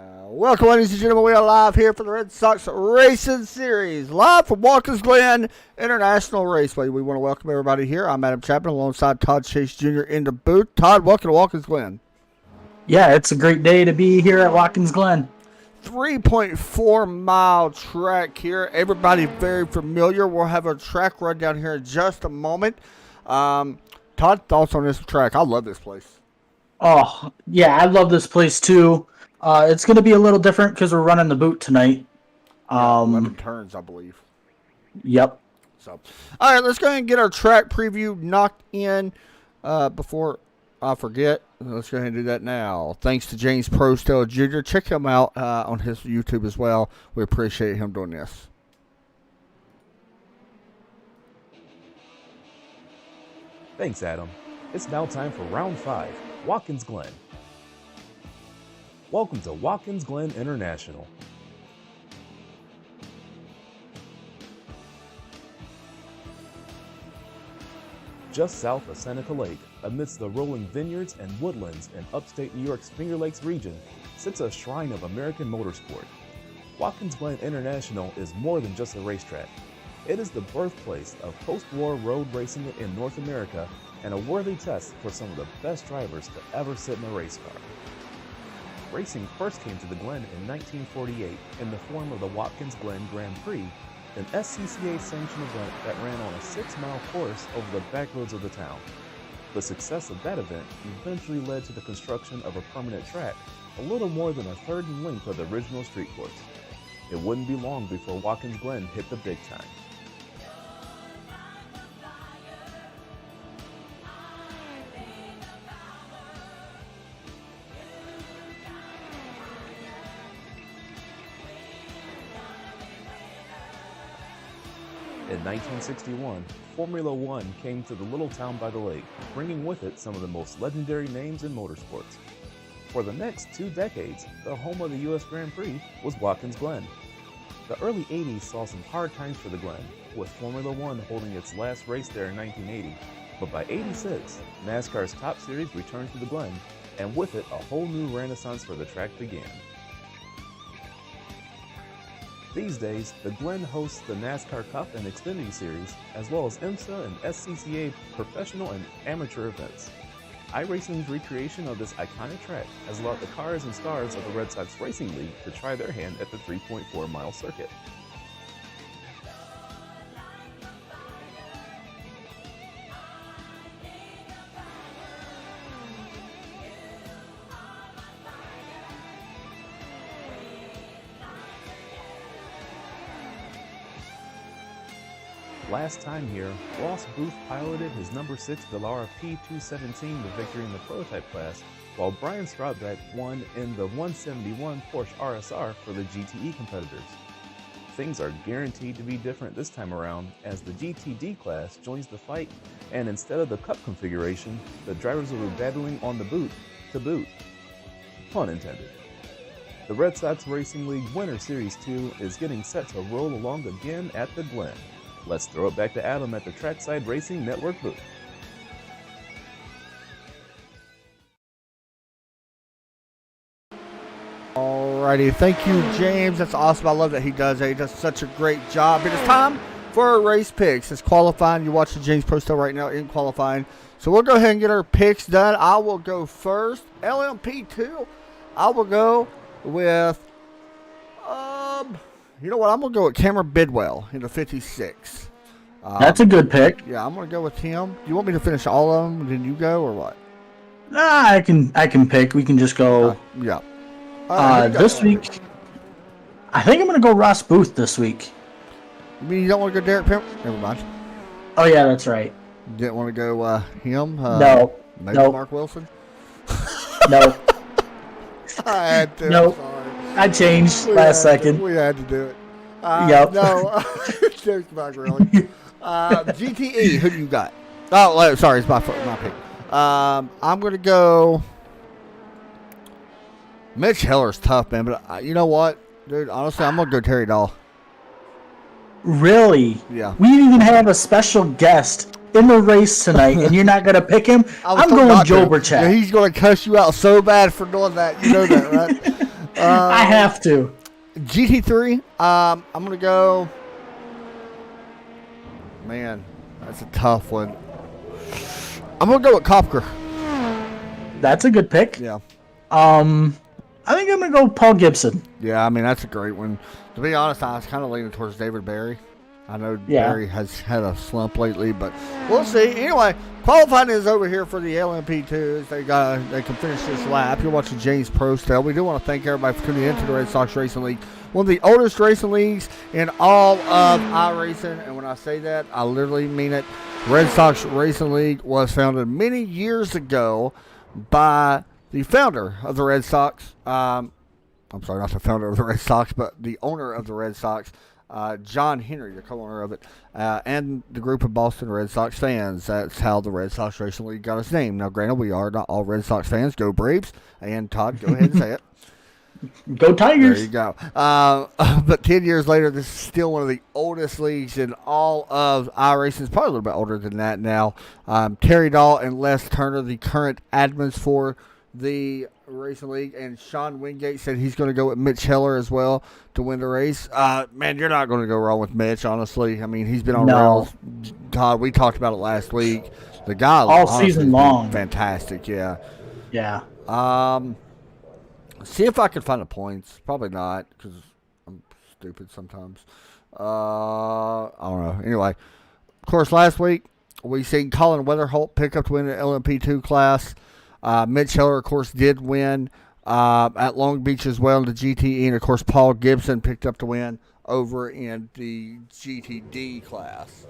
Welcome, ladies and gentlemen. We are live here for the Red Sox Racing Series, live from Watkins, Glen International Raceway. We want to welcome everybody here. I'm Adam Chapman alongside Todd Chase Jr. in the booth. Todd, welcome to Watkins, Glen. Yeah, it's a great day to be here at Watkins, Glen. 3.4-mile track here. Everybody very familiar. We'll have a track run down here in just a moment. Todd, thoughts on this track? I love this place. Oh, yeah, I love this place too. It's going to be a little different because we're running the boot tonight. 11 turns, I believe. Yep. So, all right, let's go ahead and get our track preview knocked in before I forget. Let's go ahead and do that now. Thanks to James Prostel Jr. Check him out on his YouTube as well. We appreciate him doing this. Thanks, Adam. It's now time for round 5, Watkins Glen. Welcome to Watkins Glen International. Just south of Seneca Lake, amidst the rolling vineyards and woodlands in upstate New York's Finger Lakes region, sits a shrine of American motorsport. Watkins Glen International is more than just a racetrack. It is the birthplace of post-war road racing in North America and a worthy test for some of the best drivers to ever sit in a race car. Racing first came to the Glen in 1948 in the form of the Watkins Glen Grand Prix, an SCCA-sanctioned event that ran on a 6-mile course over the back roads of the town. The success of that event eventually led to the construction of a permanent track, a little more than a third in length of the original street course. It wouldn't be long before Watkins Glen hit the big time. In 1961, Formula One came to the little town by the lake, bringing with it some of the most legendary names in motorsports. For the next 2 decades, the home of the U.S. Grand Prix was Watkins Glen. The early 80s saw some hard times for the Glen, with Formula One holding its last race there in 1980. But by '86, NASCAR's Top Series returned to the Glen, and with it, a whole new renaissance for the track began. These days, the Glen hosts the NASCAR Cup and Xfinity Series, as well as IMSA and SCCA professional and amateur events. iRacing's recreation of this iconic track has allowed the cars and stars of the Red Sox Racing League to try their hand at the 3.4-mile circuit. Last time here, Ross Booth piloted his number 6 Dallara P217 to victory in the prototype class, while Brian Strautbeck won in the 171 Porsche RSR for the GTE competitors. Things are guaranteed to be different this time around as the GTD class joins the fight, and instead of the Cup configuration, the drivers will be battling on the boot to boot. Pun intended. The Red Sox Racing League Winter Series 2 is getting set to roll along again at the Glen. Let's throw it back to Adam at the Trackside Racing Network booth. Alrighty, thank you, James. That's awesome. I love that he does that. He does such a great job. It is time for our race picks. It's qualifying. You're watching James Prostel right now in qualifying. So we'll go ahead and get our picks done. I will go first. LMP2, I will go with you know what? I'm going to go with Cameron Bidwell in the 56. That's a good pick. Yeah, I'm going to go with him. Do you want me to finish all of them, and then you go, or what? Nah, I can pick. We can just go. Yeah. This week, I think I'm going to go Ross Booth this week. You mean you don't want to go Derek Pimp? Never mind. Oh, yeah, that's right. You didn't want to go him? No. Maybe Nope. Mark Wilson? No. I had to. Nope. I'm sorry. I changed last second. We had to do it. Yep. No. Joke's back, really. GTE, who do you got? Oh, sorry, it's my pick. I'm going to go. Mitch Heller's tough, man, but you know what? Dude, honestly, I'm going to go Terry Dahl. Really? Yeah. We even have a special guest in the race tonight, and you're not going to pick him? I'm going Joe Burchett. Yeah, he's going to cuss you out so bad for doing that. You know that, right? I have to. GT3, I'm going to go. Man, that's a tough one. I'm going to go with Kopker. That's a good pick. Yeah. I think I'm going to go Paul Gibson. Yeah, I mean, that's a great one. To be honest, I was kind of leaning towards David Barry. I know Barry has had a slump lately, but we'll see. Anyway, qualifying is over here for the LMP2s. They can finish this lap. You're watching James Prostell. We do want to thank everybody for tuning into the Red Sox Racing League, one of the oldest racing leagues in all of iRacing. And when I say that, I literally mean it. Red Sox Racing League was founded many years ago by the founder of the Red Sox. I'm sorry, not the founder of the Red Sox, but the owner of the Red Sox. John Henry, the co-owner of it, and the group of Boston Red Sox fans. That's how the Red Sox Racing League got its name. Now, granted, we are not all Red Sox fans. Go Braves. And Todd, go ahead and say it. Go Tigers. There you go. But 10 years later, this is still one of the oldest leagues in all of iRacing. It's probably a little bit older than that now. Terry Dahl and Les Turner, the current admins for the Racing League, and Sean Wingate said he's going to go with Mitch Heller as well to win the race. Man, you're not going to go wrong with Mitch, honestly. I mean, he's been on rails. Todd, we talked about it last week. The guy all season long, fantastic. Yeah. See if I can find the points. Probably not, because I'm stupid sometimes. I don't know. Anyway, of course, last week we seen Colin Weatherholt pick up to win the LMP2 class. Mitch Heller, of course, did win at Long Beach as well in the GTE. And, of course, Paul Gibson picked up the win over in the GTD class.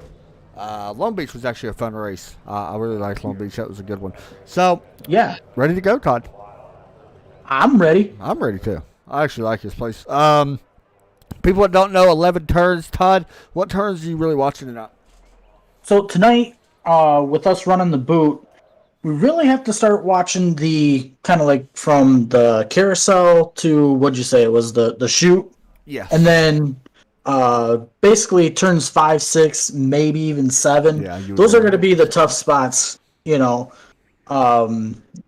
Long Beach was actually a fun race. I really liked Long Beach. That was a good one. So, yeah. Ready to go, Todd? I'm ready. I'm ready, too. I actually like this place. People that don't know, 11 turns. Todd, what turns are you really watching tonight? So, tonight, with us running the boot, we really have to start watching the kind of like from the carousel to, what'd you say, it was the chute? Yes. And then basically turns 5, 6, maybe even 7. Yeah, those are going to be the tough spots, you know,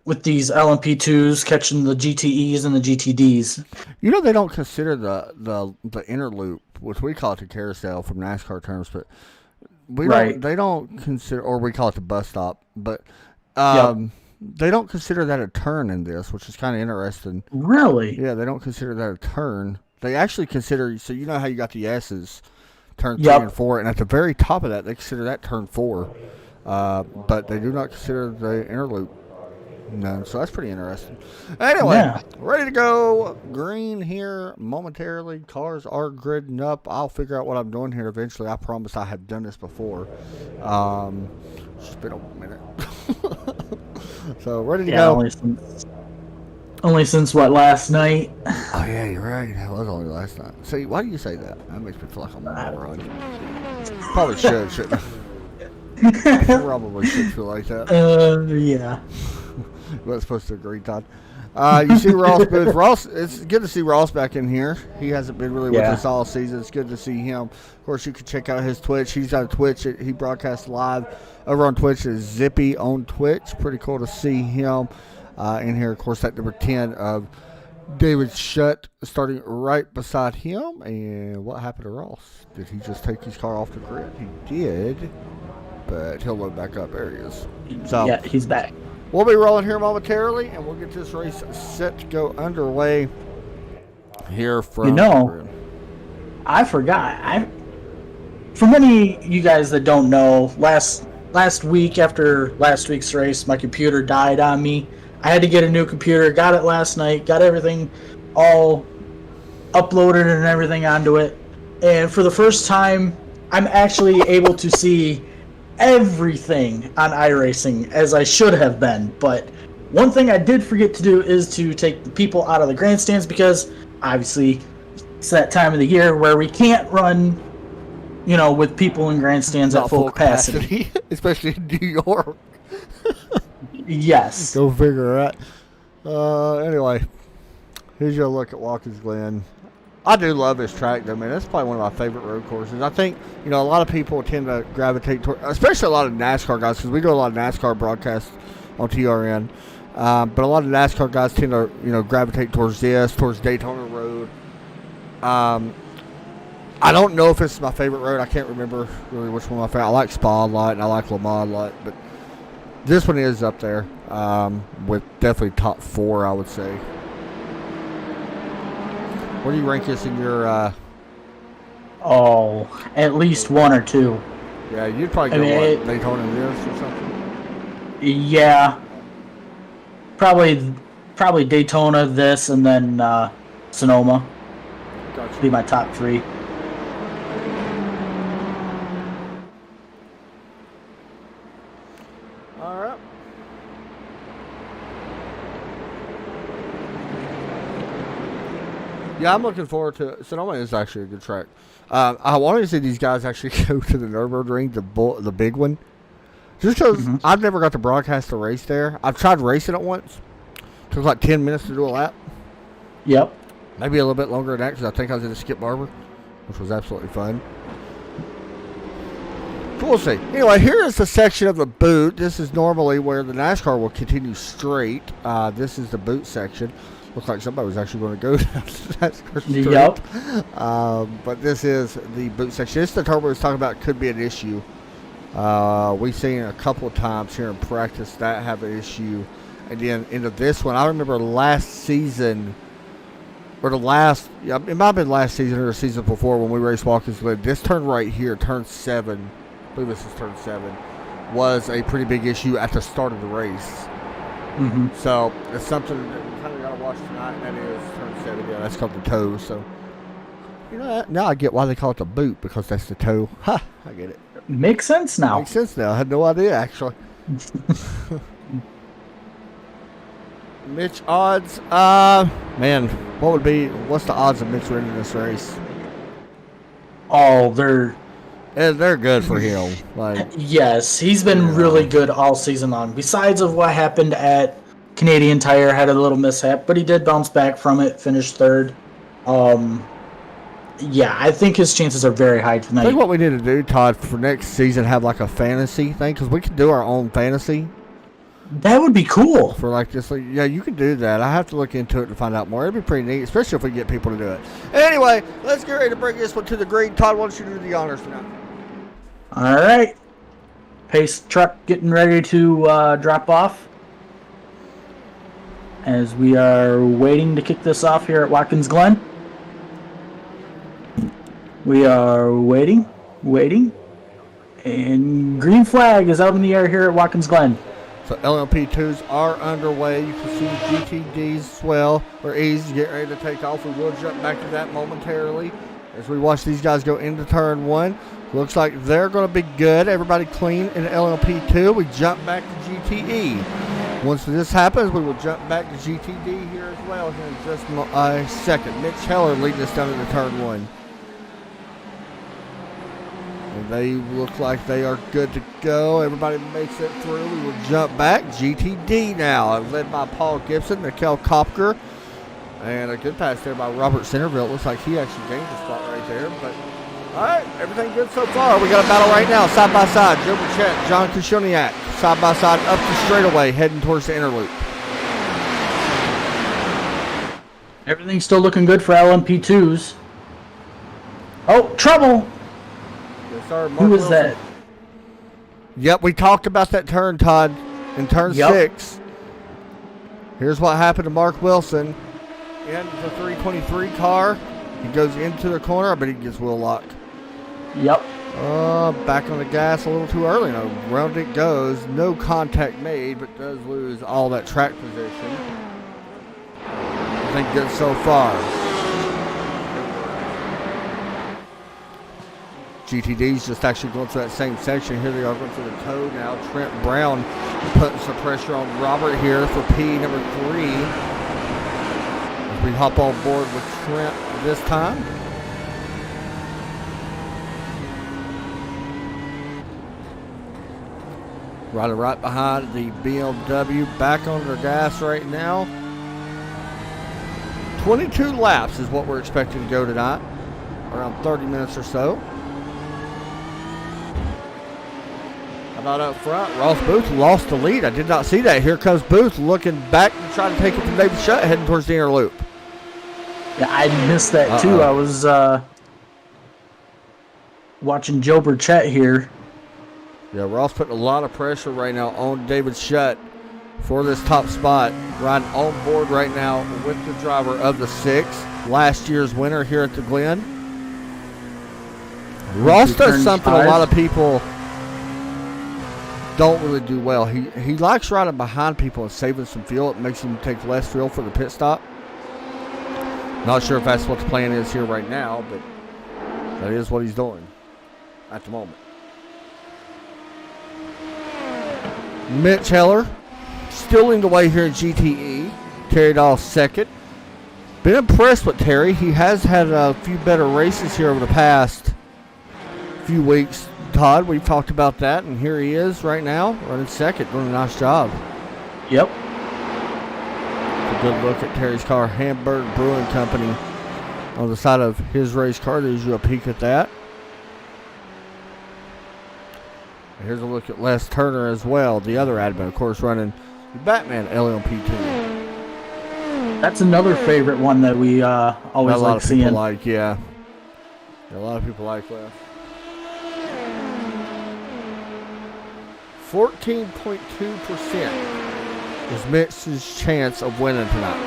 with these LMP2s catching the GTEs and the GTDs. You know, they don't consider the inner loop, which we call it the carousel from NASCAR terms, but they don't consider, or we call it the bus stop, but they don't consider that a turn in this, which is kind of interesting. Really? Yeah, they don't consider that a turn. They actually consider, so you know how you got the S's, turn 3 and 4, and at the very top of that, they consider that turn 4. But they do not consider the inner loop. No, so that's pretty interesting. Anyway, ready to go. Green here momentarily. Cars are gridding up. I'll figure out what I'm doing here eventually. I promise I have done this before. It's been a minute. So ready to go. Only since what, last night? Oh yeah, you're right. It was only last night. See, why do you say that? That makes me feel like I'm on a run. Probably shouldn't I? Probably should feel like that. Yeah. We're supposed to agree, Todd. You see Ross Booth. Ross, it's good to see Ross back in here. He hasn't been really with us all season. It's good to see him. Of course, you can check out his Twitch. He's got a Twitch. He broadcasts live over on Twitch. Is Zippy on Twitch. Pretty cool to see him in here. Of course, that number 10 of David Shutt starting right beside him. And what happened to Ross? Did he just take his car off the grid? He did. But he'll load back up. There he is. So, yeah, he's back. We'll be rolling here momentarily, and we'll get this race set to go underway here from... You know, I forgot. For many of you guys that don't know, last week after last week's race, my computer died on me. I had to get a new computer. Got it last night. Got everything all uploaded and everything onto it. And for the first time, I'm actually able to see everything on iRacing as I should have been. But one thing I did forget to do is to take the people out of the grandstands, because obviously it's that time of the year where we can't run, you know, with people in grandstands at full capacity. Especially in New York. Yes. Go figure it out. Anyway, here's your look at Watkins Glen. I do love this track, though, man. That's probably one of my favorite road courses. I think, you know, a lot of people tend to gravitate toward, especially a lot of NASCAR guys, because we do a lot of NASCAR broadcasts on TRN. But a lot of NASCAR guys tend to, gravitate towards Daytona Road. I don't know if it's my favorite road. I can't remember really which one my favorite. I like Spa a lot, and I like Le Mans a lot, but this one is up there with definitely top 4, I would say. Where do you rank this in your... at least 1 or 2. Yeah, you'd probably go, Daytona this or something? Yeah. Probably Daytona, this, and then Sonoma. Gotcha. Be my top 3. All right. Yeah, I'm looking forward to it. Sonoma is actually a good track. I wanted to see these guys actually go to the Nürburgring, the big one. Just because I've never got to broadcast a race there. I've tried racing it once. Took like 10 minutes to do a lap. Yep. Maybe a little bit longer than that because I think I was in a Skip Barber, which was absolutely fun. So we'll see. Anyway, here is the section of the boot. This is normally where the NASCAR will continue straight. This is the boot section. Looks like somebody was actually going to go down the NASCAR straight. Yep. But this is the boot section. This is the turbo I was talking about could be an issue. We've seen a couple of times here in practice that have an issue. And then into this one, I remember last season, or it might have been last season or the season before when we raced Watkins Glen. This turn right here, turn 7, I believe this is turn 7, was a pretty big issue at the start of the race. So it's something that we kind of got to watch tonight, and that is turn 7. Yeah, that's called the toe. So, now I get why they call it the boot, because that's the toe. Ha! I get it. Makes sense now. Makes sense now. I had no idea, actually. Mitch odds. Man, what's the odds of Mitch winning this race? Oh, they're good for him. Yes, he's been really good all season long. Besides of what happened at Canadian Tire, had a little mishap, but he did bounce back from it, finished 3rd. Yeah, I think his chances are very high tonight. I think what we need to do, Todd, for next season, have like a fantasy thing, because we can do our own fantasy. That would be cool. For yeah, you can do that. I have to look into it to find out more. It'd be pretty neat, especially if we get people to do it. Anyway, let's get ready to bring this one to the green. Todd, why don't you do the honors tonight? All right. Pace truck getting ready to drop off. As we are waiting to kick this off here at Watkins Glen. We are waiting, and green flag is out in the air here at Watkins Glen. So LMP2s are underway. You can see GTDs E's get ready to take off. We will jump back to that momentarily as we watch these guys go into turn 1. Looks like they're going to be good. Everybody clean in LMP2. We jump back to GTE. Once this happens, we will jump back to GTD here as well here in just a second. Mitch Heller leading us down into turn 1. And they look like they are good to go. Everybody makes it through. We will jump back. GTD now, led by Paul Gibson, Mikkel Kopker. And a good pass there by Robert Centerville. It looks like he actually gained a spot right there. But, all right, everything good so far. We got a battle right now, side by side. Joe Burchett, John Kushoniak, side by side up the straightaway, heading towards the inner loop. Everything's still looking good for LMP2s. Oh, trouble! Who is that? Yep, we talked about that turn, Todd, in turn 6. Here's what happened to Mark Wilson. In the 323 car. He goes into the corner, but he gets wheel lock. Yep. Back on the gas a little too early. Now, round it goes. No contact made, but does lose all that track position. I think good so far. GTD's just actually going through that same section. Here they are going through the toe now. Trent Brown putting some pressure on Robert here for P number 3. As we hop on board with Trent this time. Ryder right behind the BMW. Back on their gas right now. 22 laps is what we're expecting to go tonight. Around 30 minutes or so. About up front, Ross Booth lost the lead. I did not see that. Here comes Booth looking back to try to take it from David Shutt, heading towards the inner loop. Yeah, I missed that too. I was watching Joe Burchett here. Yeah, Ross putting a lot of pressure right now on David Shutt for this top spot. Riding on board right now with the driver of the 6, last year's winner here at the Glen. Ross does something a lot of people don't really do well. He likes riding behind people and saving some fuel. It makes him take less fuel for the pit stop. Not sure if that's what the plan is here right now, but that is what he's doing at the moment. Mitch Heller stealing the way here in GTE. Terry Dahl second. Been impressed with Terry. He has had a few better races here over the past few weeks. Todd, we've talked about that, and here he is right now, running second, doing a nice job. Yep. A good look at Terry's car, Hamburg Brewing Company, on the side of his race car. There's you a peek at that. And here's a look at Les Turner as well, the other admin, of course, running the Batman LMP2. That's another favorite one that we always like seeing. A lot of people like, yeah. A lot of people like Les. 14.2% is Mitch's chance of winning tonight.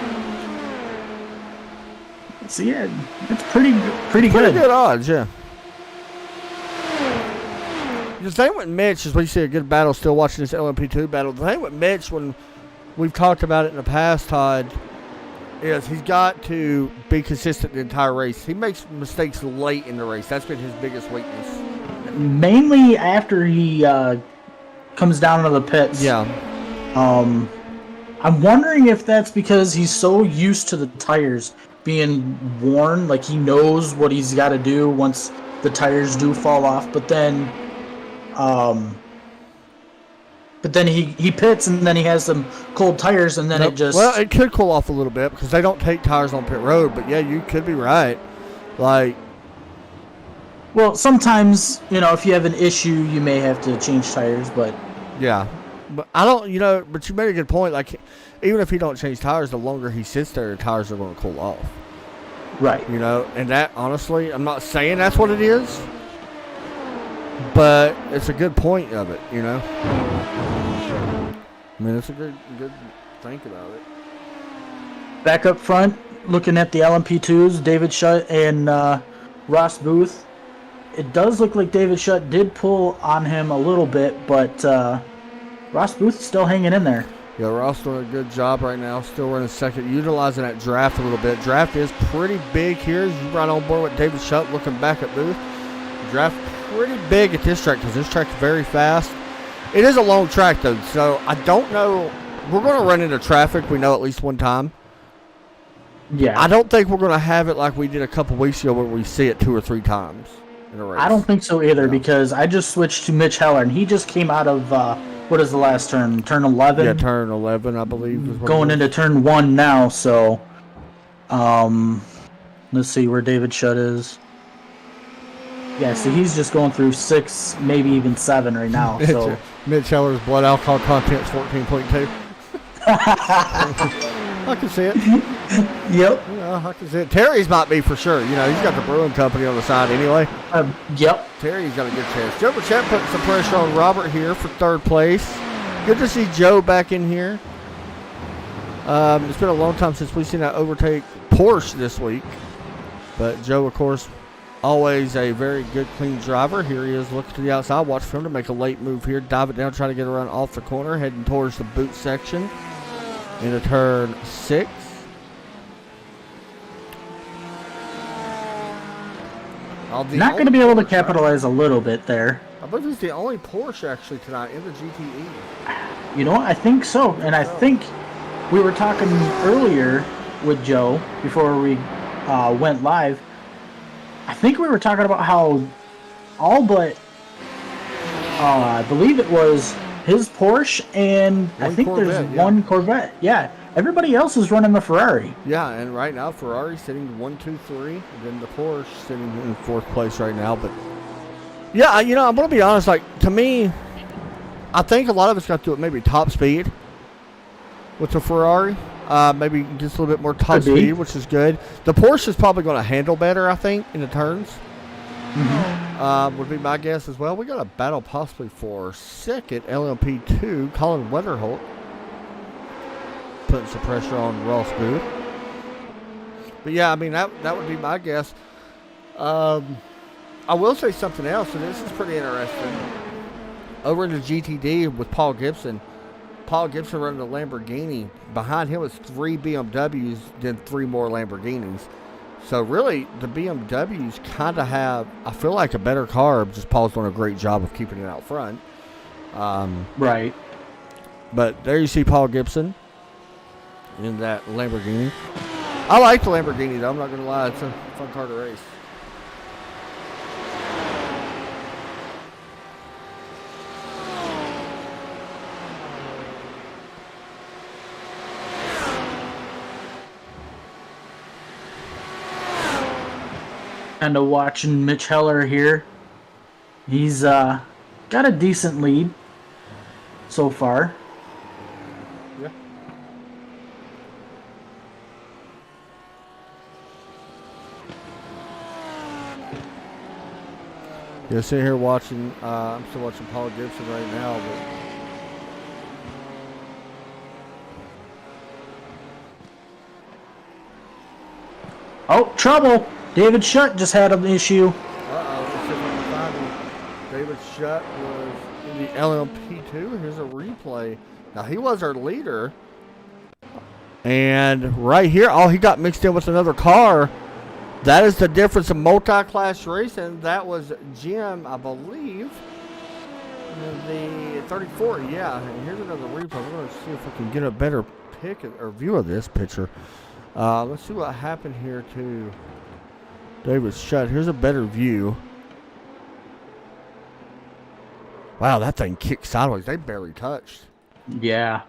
So yeah, it's pretty good. Pretty good odds, yeah. The thing with Mitch is we see a good battle still watching this LMP2 battle. The thing with Mitch, when we've talked about it in the past, Todd, is he's got to be consistent the entire race. He makes mistakes late in the race. That's been his biggest weakness. Mainly after he comes down into the pits. Yeah. I'm wondering if that's because he's so used to the tires being worn, like he knows what he's got to do once the tires do fall off. But then he pits and then he has some cold tires and then it just... Well, it could cool off a little bit because they don't take tires on pit road. But yeah, you could be right. Well, sometimes, if you have an issue, you may have to change tires, but... Yeah. But but you made a good point. Like, even if he don't change tires, the longer he sits there, the tires are going to cool off. Right. And that, honestly, I'm not saying that's what it is, but it's a good point of it, I mean, it's a good think about it. Back up front, looking at the LMP2s, David Shutt and Ross Booth. It does look like David Shutt did pull on him a little bit, but Ross Booth is still hanging in there. Yeah, Ross doing a good job right now, still running second, utilizing that draft a little bit. Draft is pretty big here. You right on board with David Shutt looking back at Booth. Draft pretty big at this track because this track is very fast. It is a long track, though, so I don't know. We're going to run into traffic, we know, at least one time. Yeah. I don't think we're going to have it like we did a couple weeks ago where we see it 2 or 3 times in a race. I don't think so either because I just switched to Mitch Heller, and he just came out of, what is the last turn? Turn 11? Yeah, turn 11, I believe. Is what going into turn 1 now, so let's see where David Shutt is. Yeah, so he's just going through 6, maybe even 7 right now. So Mitch Heller's blood alcohol content's 14.2. I can see it. Yep. I can see it. Terry's might be for sure. He's got the brewing company on the side anyway. Yep. Terry's got a good chance. Joe Burchett putting some pressure on Robert here for 3rd place. Good to see Joe back in here. It's been a long time since we've seen that overtake Porsche this week. But Joe, of course, always a very good, clean driver. Here he is looking to the outside. Watch for him to make a late move here. Dive it down, try to get around off the corner. Heading towards the boot section into turn 6. Not going to be able to capitalize a little bit there. I believe he's the only Porsche actually tonight in the GTE. You know what? I think so. And I think we were talking earlier with Joe before we went live. I think we were talking about how all but I believe it was his Porsche and I think there's one Corvette. Yeah. Everybody else is running the Ferrari. Yeah, and right now Ferrari's sitting 1, 2, 3, and then the Porsche sitting in 4th place right now. But yeah, I'm gonna be honest. Like, to me, I think a lot of it's got to do with maybe top speed with the Ferrari. Maybe just a little bit more top speed, which is good. The Porsche is probably going to handle better, I think, in the turns. Would be my guess as well. We got a battle possibly for second, LMP2, Colin Weatherholt. Putting some pressure on Ross Booth. But yeah, I mean, that would be my guess. I will say something else, and this is pretty interesting. Over in the GTD with Paul Gibson running the Lamborghini. Behind him was 3 BMWs, then 3 more Lamborghinis. So really, the BMWs kind of have, I feel like, a better car. Just Paul's doing a great job of keeping it out front. Right. But there you see Paul Gibson in that Lamborghini. I like the Lamborghini, though. I'm not going to lie. It's a fun car to race. Kind of watching Mitch Heller here. He's got a decent lead so far. Yeah. Yeah, sitting here watching. I'm still watching Paul Gibson right now, but Oh, trouble! David Shutt just had an issue. David Shutt was in the LMP2. Here's a replay. Now, he was our leader. And right here, he got mixed in with another car. That is the difference in multi-class racing. That was Jim, I believe, in the 34. Yeah, and here's another replay. We're going to see if we can get a better pick or view of this picture. Let's see what happened here to David Shutt. Here's a better view. Wow, that thing kicked sideways. They barely touched. Yeah.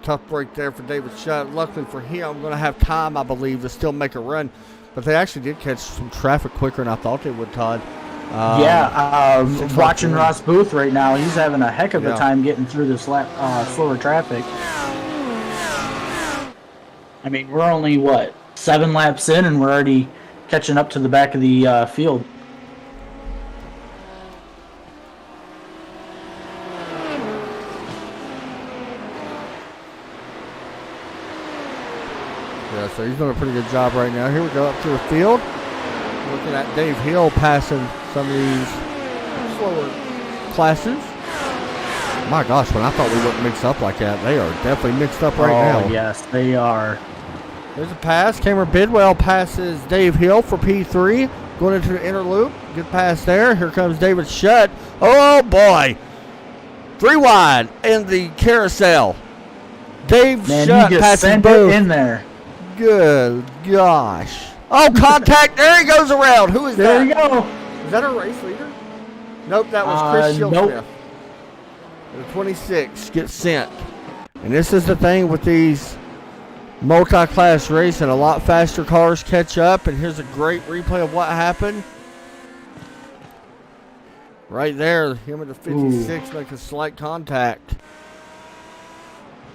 Tough break there for David Shutt. Luckily for him, going to have time, I believe, to still make a run. But they actually did catch some traffic quicker than I thought they would, Todd. Watching Ross Booth right now, he's having a heck of a time getting through this slower traffic. I mean, we're only, 7 laps in, and we're already catching up to the back of the field. Yeah, so he's doing a pretty good job right now. Here we go up to the field. Looking at Dave Hill passing some of these slower classes. My gosh, when I thought we wouldn't mix up like that, they are definitely mixed up right now. Oh, yes, they are. There's a pass. Cameron Bidwell passes Dave Hill for P3. Going into the inner loop. Good pass there. Here comes David Shutt. Oh, boy. 3 wide in the carousel. Dave Shutt passing both. In there. Good gosh. Oh, contact. There he goes around. Who is that? There you go. Is that a race leader? Nope, that was Chris Shieldsmith. Nope. The 26 gets sent. And this is the thing with these multi-class racing. A lot faster cars catch up. And here's a great replay of what happened. Right there, him and the 56 make a slight contact.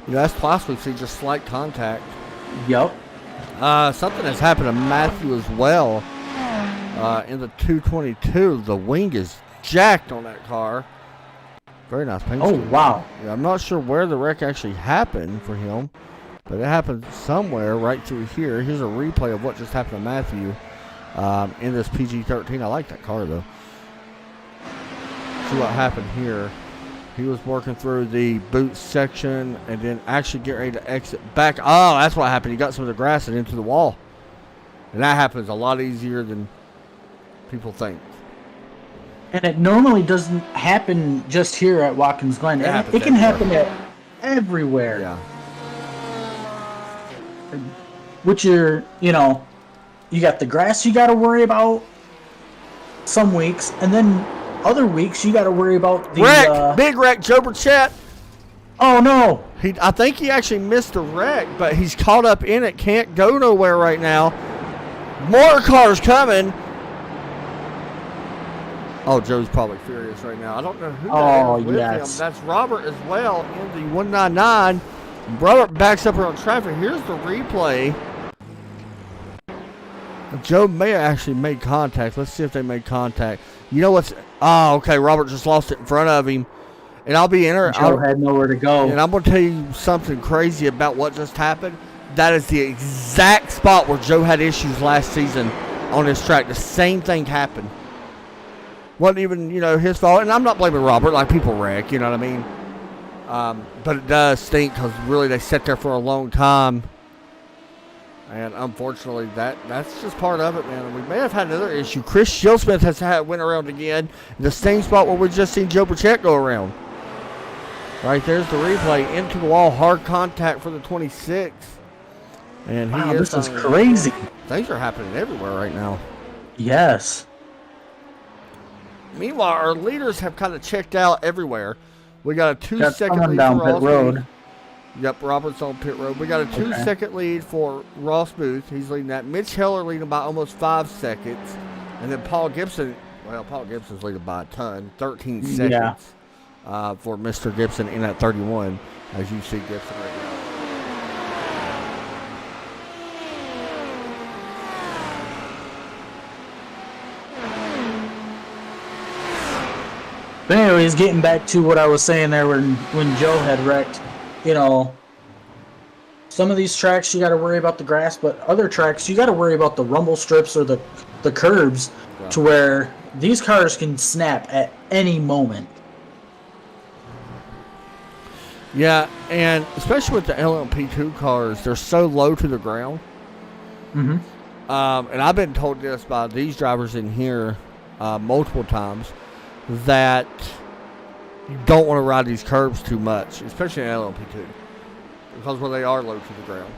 You know, that's possibly see just slight contact. Yep. Something has happened to Matthew as well. In the 222, the wing is jacked on that car. Very nice paint scheme. Oh, wow. Yeah, I'm not sure where the wreck actually happened for him, but it happened somewhere right through here. Here's a replay of what just happened to Matthew in this PG-13. I like that car, though. See what happened here. He was working through the boot section and then actually get ready to exit back. Oh, that's what happened. He got some of the grass and into the wall. And that happens a lot easier than people think. And it normally doesn't happen just here at Watkins Glen. It can happen everywhere. Yeah. Which you got the grass you got to worry about some weeks, and then other weeks you got to worry about the wreck. Big wreck, Joe Burchett. Oh no! I think he actually missed a wreck, but he's caught up in it. Can't go nowhere right now. More cars coming. Oh, Joe's probably furious right now. I don't know who that Oh, is with yes. him. That's Robert as well in the 199. Robert backs up around traffic. Here's the replay. Joe may have actually made contact. Let's see if they made contact. You know what's... Oh, okay. Robert just lost it in front of him. And I'll be interested. Joe had nowhere to go. And I'm going to tell you something crazy about what just happened. That is the exact spot where Joe had issues last season on this track. The same thing happened. Wasn't even, his fault. And I'm not blaming Robert. Like, people wreck, you know what I mean? But it does stink because really they sat there for a long time. And unfortunately, that's just part of it, man. And we may have had another issue. Chris Shillsmith went around again in the same spot where we just seen Joe Burchett go around. Right there's the replay. Into the wall, hard contact for the 26. And wow, this is crazy. Things are happening everywhere right now. Yes. Meanwhile, our leaders have kind of checked out everywhere. We got a 2-second lead down for pit Ross road. Booth. Yep, Robert's on pit road. We got a 2-second lead for Ross Booth. He's leading that. Mitch Heller leading by almost 5 seconds. And then Paul Gibson's leading by a ton, 13 seconds. Yeah. For Mr. Gibson in at 31, as you see Gibson right now. But anyways, getting back to what I was saying there when Joe had wrecked, some of these tracks you got to worry about the grass, but other tracks you got to worry about the rumble strips or the curbs, to where these cars can snap at any moment. Yeah, and especially with the LMP2 cars, they're so low to the ground. Mm-hmm. And I've been told this by these drivers in here multiple times, that you don't want to ride these curbs too much, especially in LMP2, because where they are low to the ground.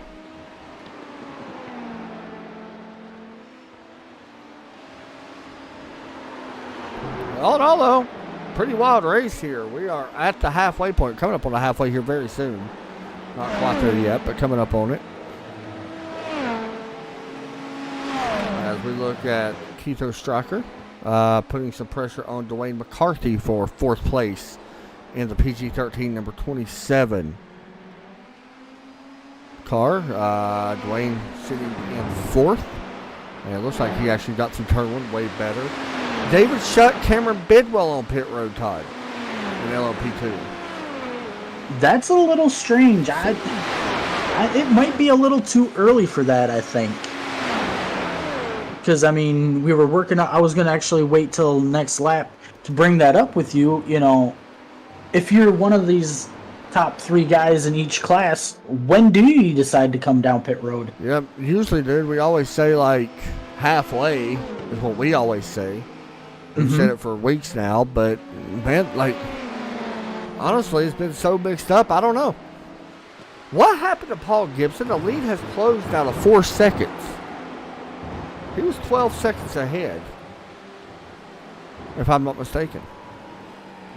All in all, though, pretty wild race here. We are at the halfway point, coming up on the halfway here very soon. Not quite there yet, but coming up on it. As we look at Keto Striker, putting some pressure on Dwayne McCarthy for 4th place in the PG-13 number 27 car. Dwayne sitting in 4th. And it looks like he actually got through turn 1 way better. David Shutt, Cameron Bidwell on pit road, Todd, in LMP2. That's a little strange. It might be a little too early for that, I think. Because, we were working out. I was going to actually wait till next lap to bring that up with you. If you're one of these top 3 guys in each class, when do you decide to come down pit road? Yep, usually, dude, we always say, like, halfway is what we always say. We've said it for weeks now, but, man, like, honestly, it's been so mixed up, I don't know. What happened to Paul Gibson? The lead has closed now to 4 seconds. He was 12 seconds ahead, if I'm not mistaken.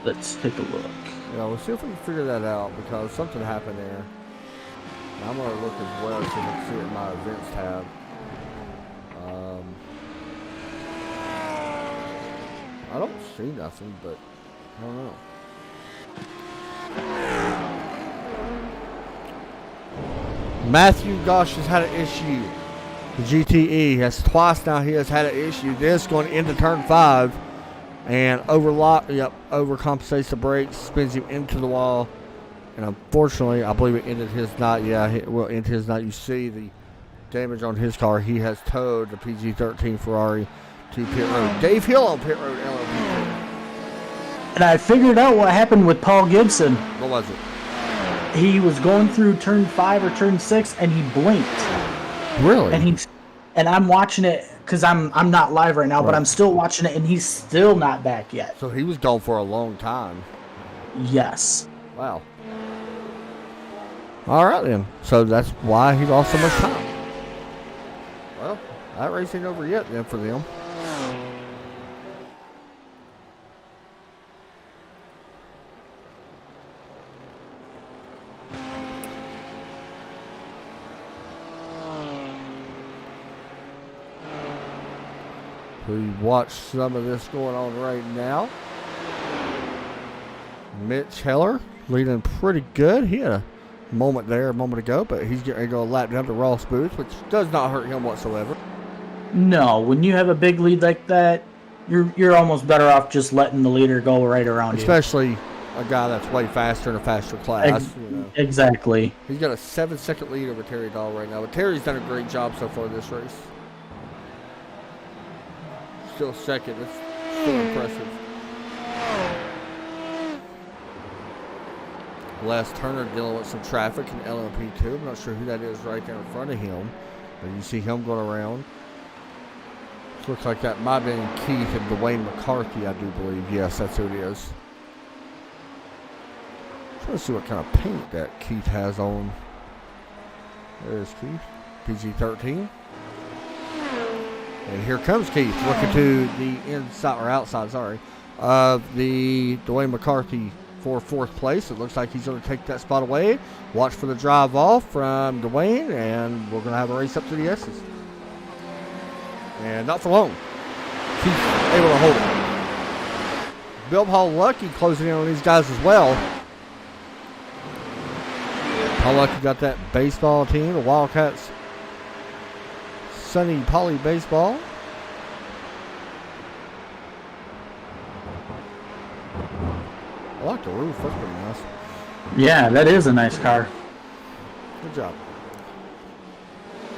Let's take a look. We'll see if we can figure that out, because something happened there. And I'm going to look as well so I can see it in my events tab. I don't see nothing, but I don't know. Matthew Gosh has had an issue. The GTE has twice now. He has had an issue. This going into turn 5 and overcompensates the brakes, spins him into the wall, and unfortunately, I believe it ended his night. Yeah, it will end his night. You see the damage on his car. He has towed the PG-13 Ferrari to pit road. Dave Hill on pit road, LMP2. And I figured out what happened with Paul Gibson. What was it? He was going through turn 5 or turn 6, and he blinked. Really? And I'm watching it because I'm not live right now, but I'm still watching it, and he's still not back yet. So he was gone for a long time. Yes. Wow. All right then. So that's why he lost so much time. Well, that race ain't over yet then for them. We watch some of this going on right now. Mitch Heller leading pretty good. He had a moment there a moment ago, but he's getting ready to go a lap down to Ross Booth, which does not hurt him whatsoever. No, when you have a big lead like that, you're almost better off just letting the leader go right around Especially a guy that's way faster in a faster class. Exactly. He's got a 7-second lead over Terry Dahl right now, but Terry's done a great job so far this race. Still second. It's still impressive. Les Turner dealing with some traffic in LMP2. I'm not sure who that is right there in front of him, but you see him going around. Looks like that might have been Keith and Dwayne McCarthy, I do believe. Yes, that's who it is. Trying to see what kind of paint that Keith has on. There's Keith. PG-13. And here comes Keith, looking to the inside, or outside, sorry, of the Dwayne McCarthy for fourth place. It looks like he's going to take that spot away. Watch for the drive off from Dwayne, and we're going to have a race up to the S's. And not for long. Keith able to hold it. Bill Paul Lucky closing in on these guys as well. Paul Lucky got that baseball team, the Wildcats. Sunny Poly baseball. I like the roof. That's pretty nice. Yeah, that is a nice car. Good job.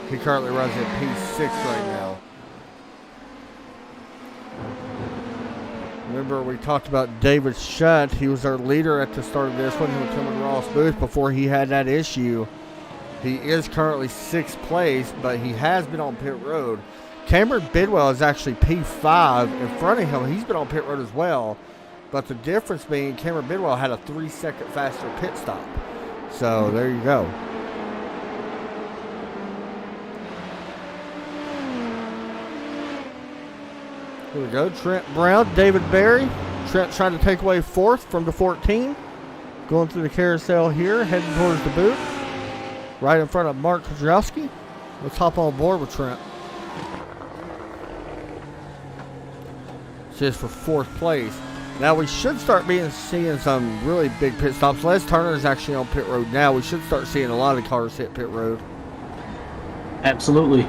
He currently runs at P6 right now. Remember, we talked about David Shutt. He was our leader at the start of this one. He was coming Ross Booth before he had that issue. He is currently 6th place, but he has been on pit road. Cameron Bidwell is actually P5 in front of him. He's been on pit road as well. But the difference being Cameron Bidwell had a 3-second faster pit stop. So there you go. Here we go. Trent Brown, David Berry. Trent trying to take away 4th from the 14. Going through the carousel here, heading towards the booth. Right in front of Mark Kudrowski. Let's hop on board with Trent. Just for 4th place. Now we should start seeing some really big pit stops. Les Turner is actually on pit road now. We should start seeing a lot of cars hit pit road. Absolutely.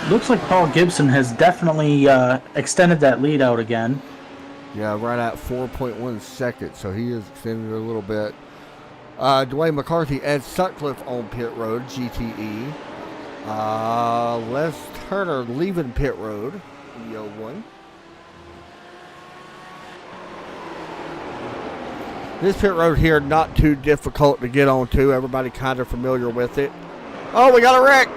Looks like Paul Gibson has definitely extended that lead out again. Yeah, right at 4.1 seconds, so he is extended a little bit. Dwayne McCarthy, Ed Sutcliffe on pit road, GTE. Les Turner leaving pit road, E01. This pit road here, not too difficult to get onto. Everybody kind of familiar with it. Oh, we got a wreck.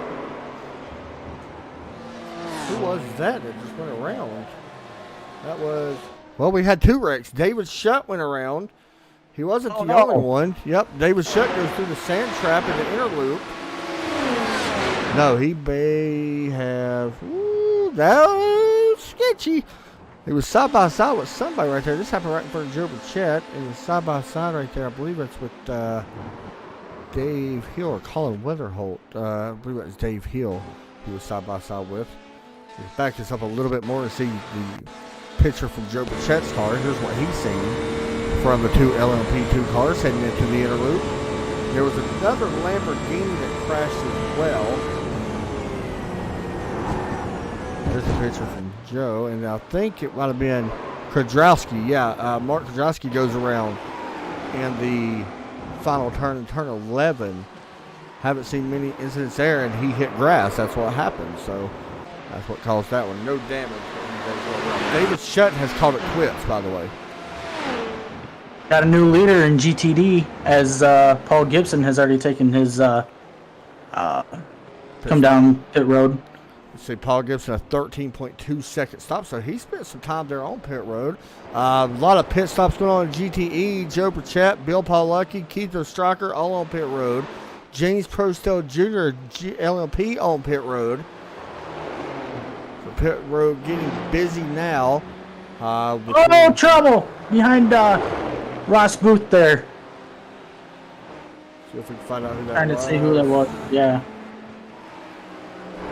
Who was that just went around? That was, well, we had 2 wrecks. David Shutt went around. He wasn't the only one. Yep, David Shutt goes through the sand trap in the inner loop. No, he may have, ooh, that was sketchy. He was side by side with somebody right there. This happened right in front of Joe Burchett. It was side by side right there. I believe it's with Dave Hill or Colin Weatherholt. I believe it was Dave Hill he was side by side with. Let's back this up a little bit more and see the picture from Joe Burchett's car. Here's what he's seen from the 2 LMP2 cars heading into the inner loop. There was another Lamborghini that crashed as well. There's a picture from Joe, and I think it might have been Kudrowski. Yeah, Mark Kudrowski goes around in the final turn in turn 11. Haven't seen many incidents there, and he hit grass. That's what happened. So that's what caused that one. No damage. David Shutt has called it quits, by the way. Got a new leader in GTD, as Paul Gibson has already taken his come down pit road. Let's see, Paul Gibson, a 13.2 second stop, so he spent some time there on pit road. A lot of pit stops going on in GTE. Joe Burchett, Bill Paul Lucky, Keith Ostraker, all on pit road. James Prostel Jr., LMP on pit road. So pit road getting busy now. Oh, trouble! behind Ross Booth there. See if we can find out who that Trying to was. see who that was. Yeah.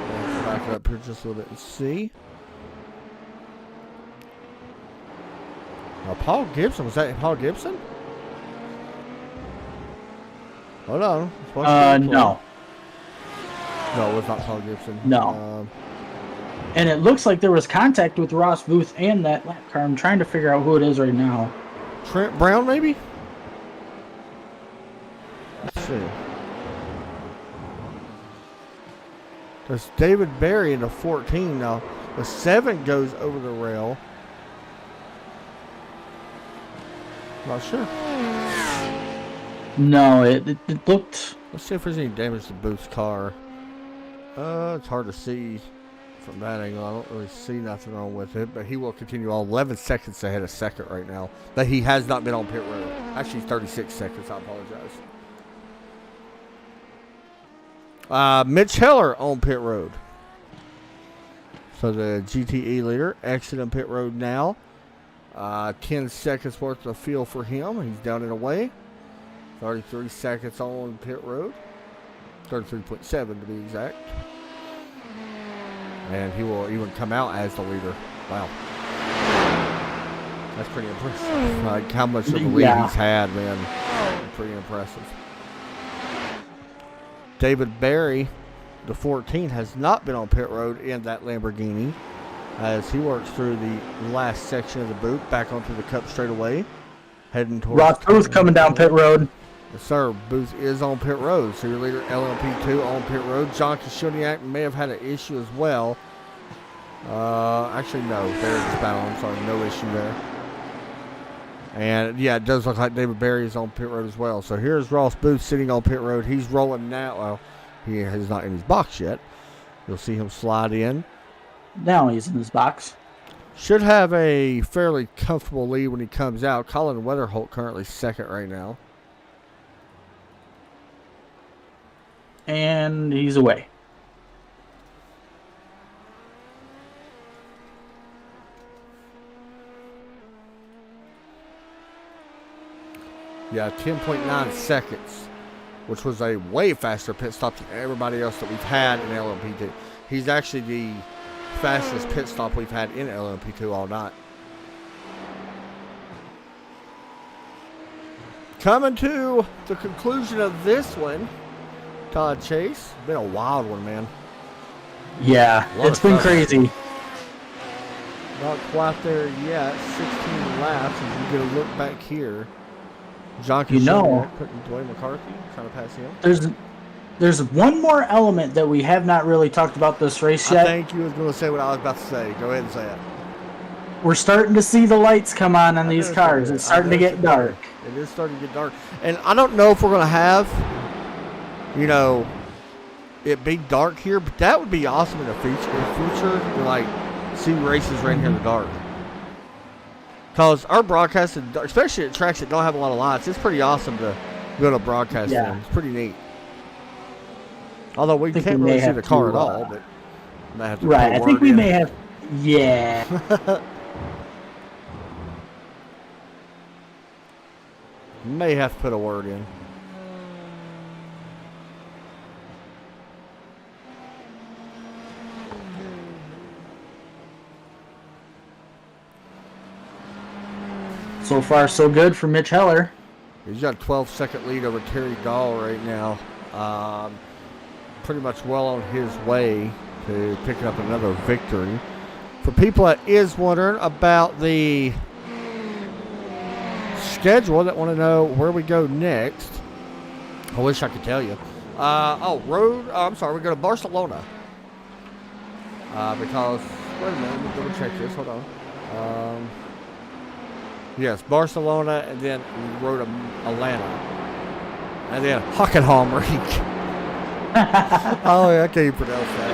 Let's back it up here just a little bit and see. Paul Gibson. Was that Paul Gibson? Hold on. No. No, it was not Paul Gibson. No. And it looks like there was contact with Ross Booth and that lap car. I'm trying to figure out who it is right now. Trent Brown, maybe? Let's see. There's David Berry in the 14 now. The 7 goes over the rail. Not sure. No, it looked... Let's see if there's any damage to Booth's car. It's hard to see from that angle. I don't really see nothing wrong with it, but he will continue on 11 seconds ahead of second right now. But he has not been on pit road. Actually, 36 seconds. I apologize. Mitch Heller on pit road. So the GTE leader exiting pit road now. 10 seconds worth of fuel for him. He's down and away. 33 seconds on pit road. 33.7 to be exact. And he will even come out as the leader. Wow. That's pretty impressive. Like how much of a lead he's had, man. Pretty impressive. David Berry, the 14, has not been on pit road in that Lamborghini as he works through the last section of the boot back onto the cup straightaway. Heading towards Ross Booth coming down pit road. Yes, sir. Booth is on pit road. So your leader, LMP2, on pit road. John Kashuniak may have had an issue as well. Actually, no. They're just battling. I'm sorry. No issue there. And, yeah, it does look like David Berry is on pit road as well. So here's Ross Booth sitting on pit road. He's rolling now. Well, he is not in his box yet. You'll see him slide in. Now he's in his box. Should have a fairly comfortable lead when he comes out. Colin Weatherholt currently second right now. And he's away. Yeah, 10.9 seconds, which was a way faster pit stop than everybody else that we've had in LMP2. He's actually the fastest pit stop we've had in LMP2 all night. Coming to the conclusion of this one, Todd Chase. Been a wild one, man. Yeah, it's been crazy. Not quite there yet. 16 laps. As you get a look back here, John Kashuniak putting Dwayne McCarthy, trying to pass him. There's one more element that we have not really talked about this race yet. I think you was going to say what I was about to say. Go ahead and say it. We're starting to see the lights come on these cars. It's starting to get dark. It is starting to get dark. And I don't know if we're going to have, it be dark here, but that would be awesome in the future to, like, see races right here in the dark. Because our broadcasting, especially at tracks that don't have a lot of lights, it's pretty awesome to go to broadcast them. It's pretty neat. Although we can't really see the car at all, but we may have to right, I think we may have. Yeah. May have to put a word in. So far, so good for Mitch Heller. He's got a 12-second lead over Terry Dahl right now. Pretty much well on his way to picking up another victory. For people that is wondering about the schedule, that want to know where we go next, I wish I could tell you. I'm sorry, we go to Barcelona. Because, wait a minute, let me double check this. Hold on. Yes, Barcelona, and then we rode Atlanta. And then Hockenheim. Oh, yeah, I can't even pronounce that.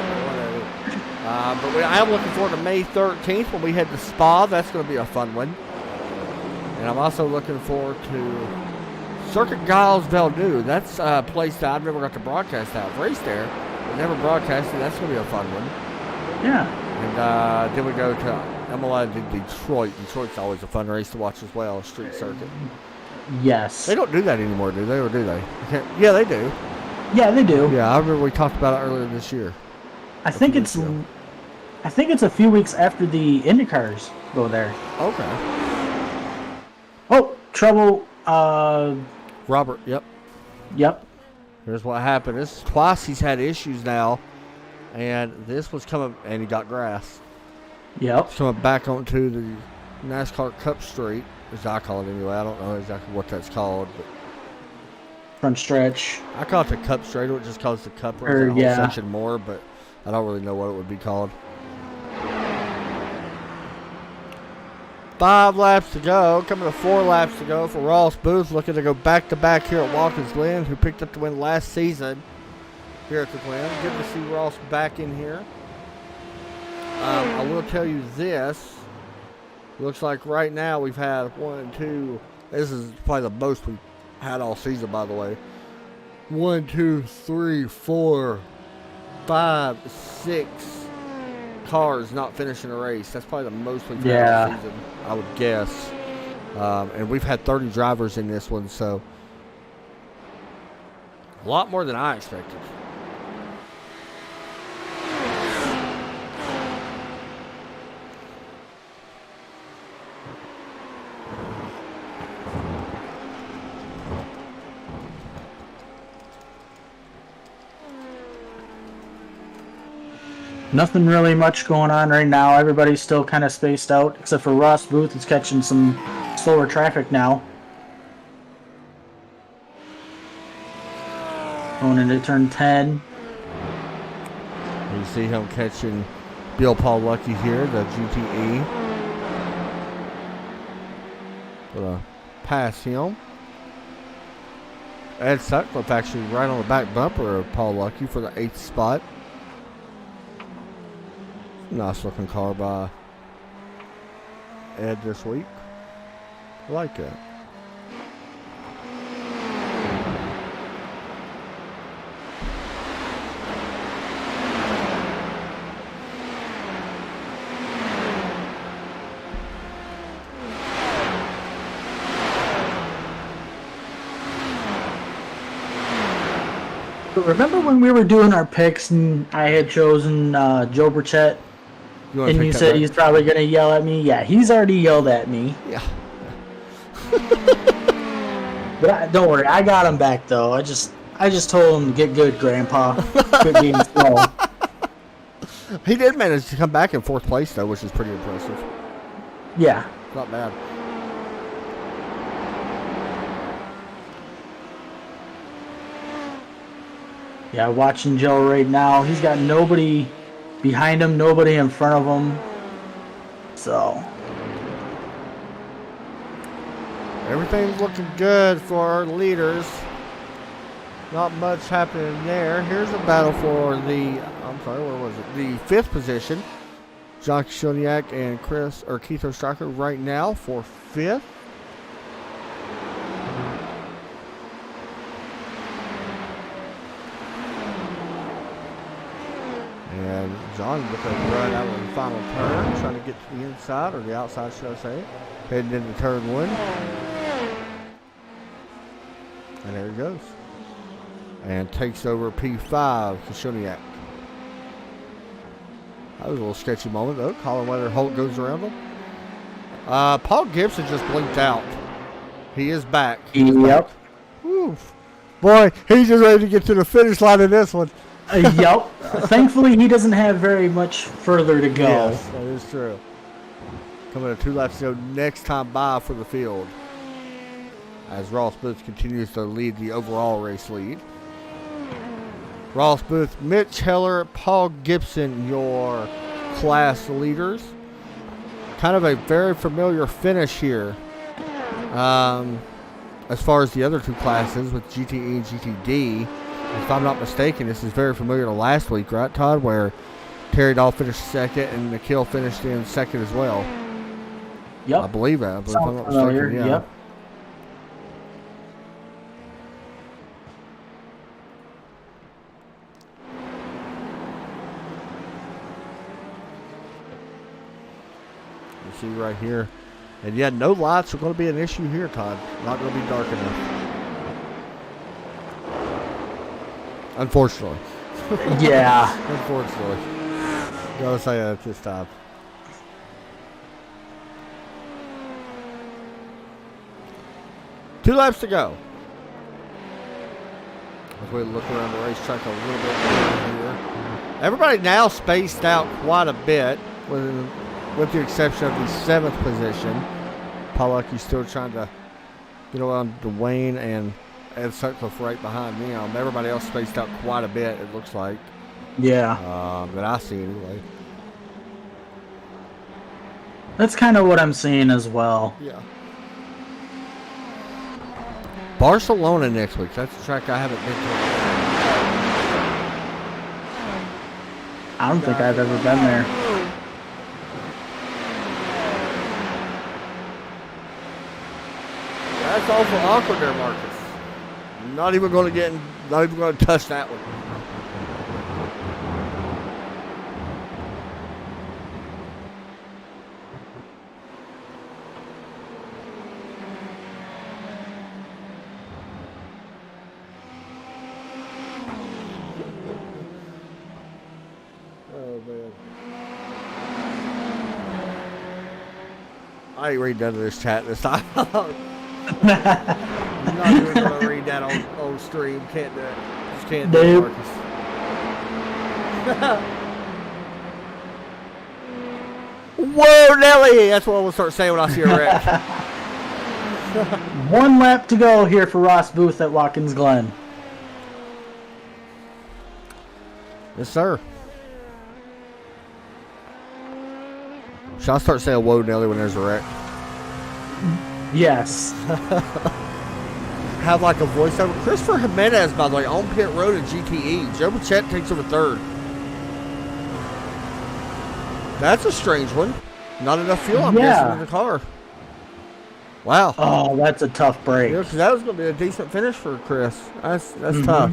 But I am looking forward to May 13th when we head to Spa. That's going to be a fun one. And I'm also looking forward to Circuit Giles Veldu. That's a place that I've never got to broadcast out. I've raced there, but never broadcasted. That's going to be a fun one. Yeah. And then we go to MLI did Detroit. Detroit's always a fun race to watch as well, street circuit. Yes. They don't do that anymore, do they? Or do they? Yeah, they do. Yeah, they do. Yeah, I remember we talked about it earlier this year. I think it's a few weeks after the IndyCars go there. Okay. Oh, trouble. Robert, yep. Yep. Here's what happened. This is twice he's had issues now. And this was coming, and he got grass. Yep. It's coming back onto the NASCAR Cup Street, as I call it anyway. I don't know exactly what that's called, but Front stretch. I call it the Cup Straight. It just calls the Cup runs that whole section more, but I don't really know what it would be called. 5 laps to go. Coming to 4 laps to go for Ross Booth, looking to go back-to-back here at Watkins Glen, who picked up the win last season here at the Glen. Good to see Ross back in here. I will tell you this. Looks like right now we've had 1, 2. This is probably the most we've had all season, by the way. 1, 2, 3, 4, 5, 6 cars not finishing a race. That's probably the most we've had all season, I would guess. And we've had 30 drivers in this one, so a lot more than I expected. Nothing really much going on right now. Everybody's still kind of spaced out, except for Ross Booth is catching some slower traffic now. Going into turn 10. You see him catching Bill Paul Lucky here, the GTE. Gonna pass him. Ed Sutcliffe actually right on the back bumper of Paul Lucky for the 8th spot. Nice looking car by Ed this week. I like that. Remember when we were doing our picks and I had chosen Joe Burchett? And you said he's probably going to yell at me? Yeah, he's already yelled at me. Yeah. But don't worry, I got him back though. I just told him to get good, Grandpa. Quit being slow. He did manage to come back in 4th place though, which is pretty impressive. Yeah. Not bad. Yeah, watching Joe right now. He's got nobody behind him, nobody in front of him. So everything's looking good for our leaders. Not much happening there. Here's a battle for the, where was it? The 5th position. John Kishoniak and Keith Ostraker right now for 5th. And John looking to run out of the final turn, trying to get to the inside, or the outside, should I say. Heading into turn 1. And there he goes. And takes over P5, Kishoniak. That was a little sketchy moment, though. Colin Weather Holt goes around him. Paul Gibson just blinked out. He is back. Yep. Oof. Boy, he's just ready to get to the finish line of this one. Yep. Thankfully, he doesn't have very much further to go. Yes, that is true. Coming to 2 laps to go next time by for the field. As Ross Booth continues to lead the overall race lead. Ross Booth, Mitch Heller, Paul Gibson, your class leaders. Kind of a very familiar finish here. As far as the other 2 classes with GTE and GTD. If I'm not mistaken, this is very familiar to last week, right, Todd? Where Terry Dahl finished 2nd and Nikhil finished in 2nd as well. Yep. I believe that. If I'm not familiar. mistaken, yeah. Yep. see right here. And yeah, no lights are going to be an issue here, Todd. Not going to be dark enough. Unfortunately. Yeah. Unfortunately. Gotta say that this time. Two laps to go. As we look around the racetrack a little bit here. Everybody now spaced out quite a bit, with the exception of the 7th position. Pollucky's still trying to get around Dwayne and Ed Sutcliffe right behind them. Everybody else spaced out quite a bit, it looks like. Yeah. That I see anyway. That's kind of what I'm seeing as well. Yeah. Barcelona next week. That's a track I haven't been to. I don't think I've ever been there. That's awful awkward there, Marcus. Not even going to touch that one. Oh, man. I ain't reading none of this chat this time. I'm not even going to read that on stream. Can't do it. Just can't do it, Marcus. Whoa, Nelly! That's what I'm going to start saying when I see a wreck. 1 lap to go here for Ross Booth at Watkins Glen. Yes, sir. Should I start saying whoa, Nelly, when there's a wreck? Yes. Have like a voiceover. Christopher Jimenez, by the way, on pit road at GTE. Joe Bichette takes over 3rd. That's a strange one. Not enough fuel, I'm guessing, in the car. Wow. Oh, that's a tough break. Yeah, 'cause that was going to be a decent finish for Chris. That's tough.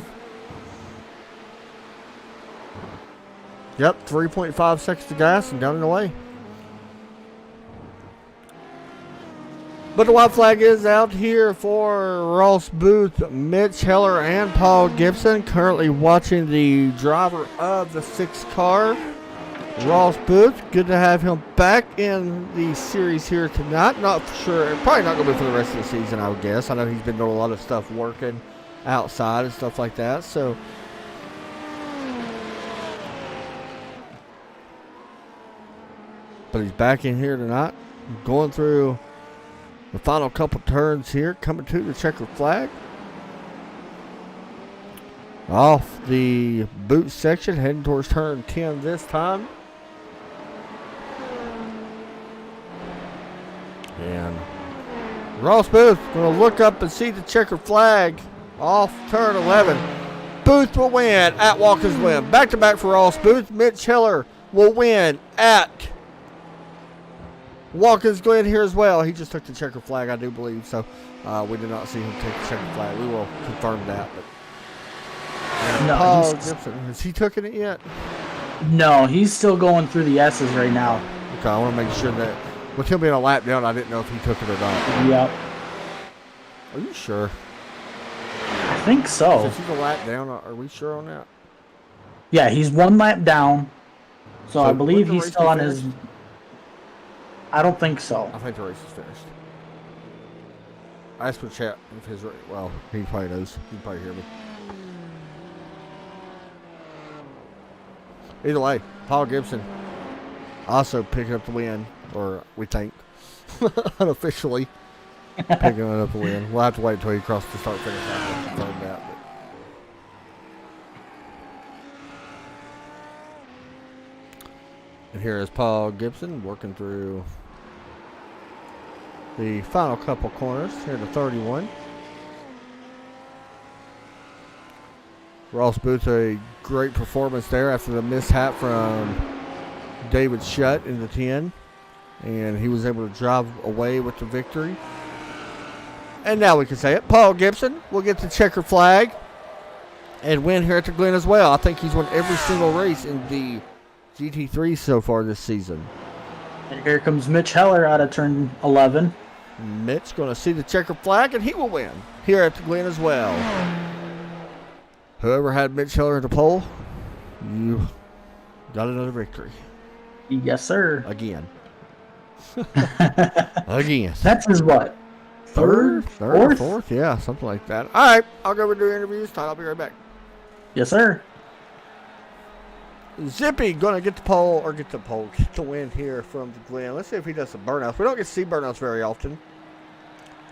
Yep, 3.5 seconds to gas and down and away. But the white flag is out here for Ross Booth, Mitch Heller, and Paul Gibson. Currently watching the driver of the 6th car, Ross Booth. Good to have him back in the series here tonight. Not for sure. Probably not going to be for the rest of the season, I would guess. I know he's been doing a lot of stuff working outside and stuff like that. So, but he's back in here tonight, going through the final couple turns here, coming to the checkered flag. Off the boot section, heading towards turn 10 this time. And Ross Booth going to look up and see the checkered flag off turn 11. Booth will win at Watkins Glen. Back-to-back for Ross Booth. Mitch Heller will win at Watkins Glen here as well. He just took the checkered flag, I do believe. So we did not see him take the checkered flag. We will confirm that. But No, Paul Gibson, has he taken it yet? No, he's still going through the S's right now. Okay, I want to make sure that with him being a lap down, I didn't know if he took it or not. Yep. Are you sure? I think so. Since he's a lap down, are we sure on that? Yeah, he's 1 lap down. So I believe would the he's race still be on his... finished? I don't think so. I think the race is finished. I asked for chat if his well, he probably knows. He can probably hear me. Either way, Paul Gibson also picking up the win, or we think unofficially picking up the win. We'll have to wait until he crosses the start finish line to confirm that. And here is Paul Gibson working through the final couple corners here to 31. Ross Booth, a great performance there after the mishap from David Shutt in the 10. And he was able to drive away with the victory. And now we can say it. Paul Gibson will get the checker flag and win here at the Glen as well. I think he's won every single race in the GT3 so far this season. And here comes Mitch Heller out of turn 11. Mitch going to see the checker flag, and he will win here at the Glen as well. Whoever had Mitch Heller in the pole, you got another victory. Yes, sir. Again. Again. That's his what? Third, fourth? Yeah, something like that. All right, I'll go over and do interviews. Todd, I'll be right back. Yes, sir. Zippy going to get the win here from the Glen. Let's see if he does some burnouts. We don't get to see burnouts very often.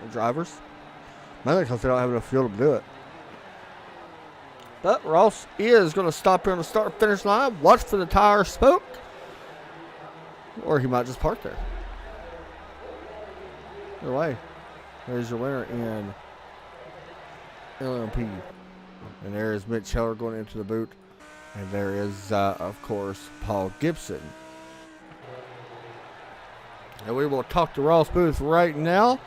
The drivers. Mainly because they don't have enough fuel to do it. But Ross is going to stop here on the start-finish line. Watch for the tire smoke. Or he might just park there. Either way, there's your winner in LMP. And there is Mitch Heller going into the boot. And there is, of course, Paul Gibson. And we will talk to Ross Booth right now.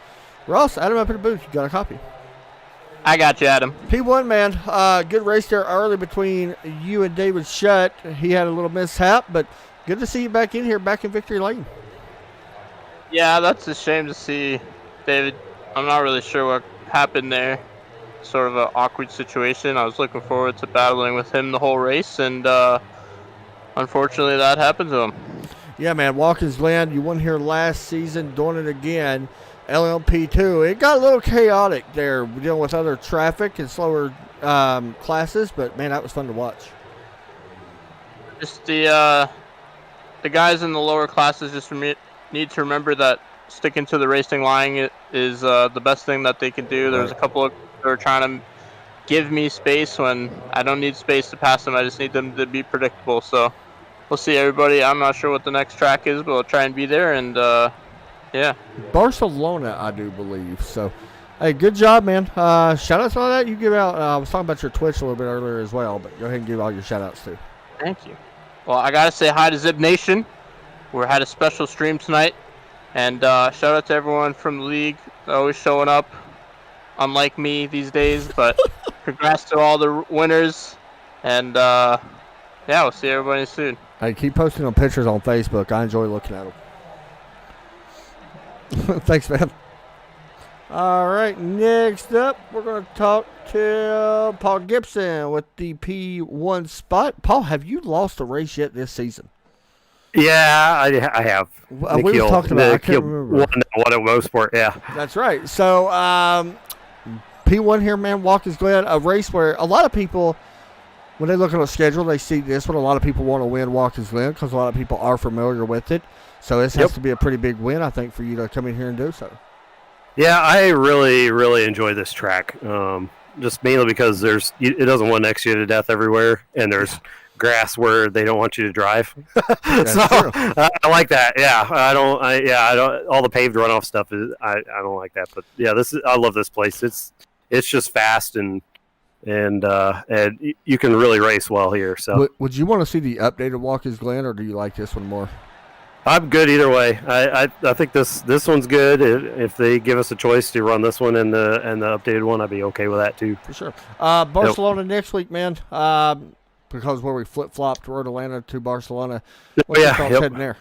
Ross, Adam up in the booth. You got a copy? I got you, Adam. P1, man. Good race there early between you and David Shutt. He had a little mishap, but good to see you back in here, back in victory lane. Yeah, that's a shame to see, David. I'm not really sure what happened there. Sort of an awkward situation. I was looking forward to battling with him the whole race, and unfortunately that happened to him. Yeah, man. Watkins, Glen, you won here last season, doing it again. LMP2. It got a little chaotic there, dealing with other traffic and slower classes, but man, that was fun to watch. Just the guys in the lower classes just need to remember that sticking to the racing line is the best thing that they can do. There's a couple of who are trying to give me space when I don't need space to pass them. I just need them to be predictable. So we'll see, everybody. I'm not sure what the next track is, but we'll try and be there. And yeah, Barcelona, I do believe. So, hey, good job, man. Shout outs on that. You give out. I was talking about your Twitch a little bit earlier as well, but go ahead and give all your shout outs too. Thank you. Well, I gotta say hi to Zip Nation. We had a special stream tonight, and shout out to everyone from the league always showing up. Unlike me these days, but congrats to all the winners, and yeah, we'll see everybody soon. Hey, keep posting on pictures on Facebook. I enjoy looking at them. Thanks, man. All right, next up, we're going to talk to Paul Gibson with the P1 spot. Paul, have you lost a race yet this season? Yeah, I have. We were talking about. I can't remember. What it was for. Yeah, that's right. So P1 here, man. Watkins, Glen, a race where a lot of people, when they look at a schedule, they see this one. A lot of people want to win Watkins, Glen because a lot of people are familiar with it. So this has to be a pretty big win, I think, for you to come in here and do so. Yeah, I really, really enjoy this track. Just mainly because it doesn't want next you to death everywhere, and there's grass where they don't want you to drive. So I like that. Yeah, I don't. All the paved runoff stuff is. I don't like that. But yeah, I love this place. It's just fast and you can really race well here. So would you want to see the updated Watkins, Glen, or do you like this one more? I'm good either way. I think this one's good. If they give us a choice to run this one and the updated one, I'd be okay with that too. For sure. Barcelona next week, man. Because where we flip-flopped Road Atlanta to Barcelona. What's your thoughts heading there?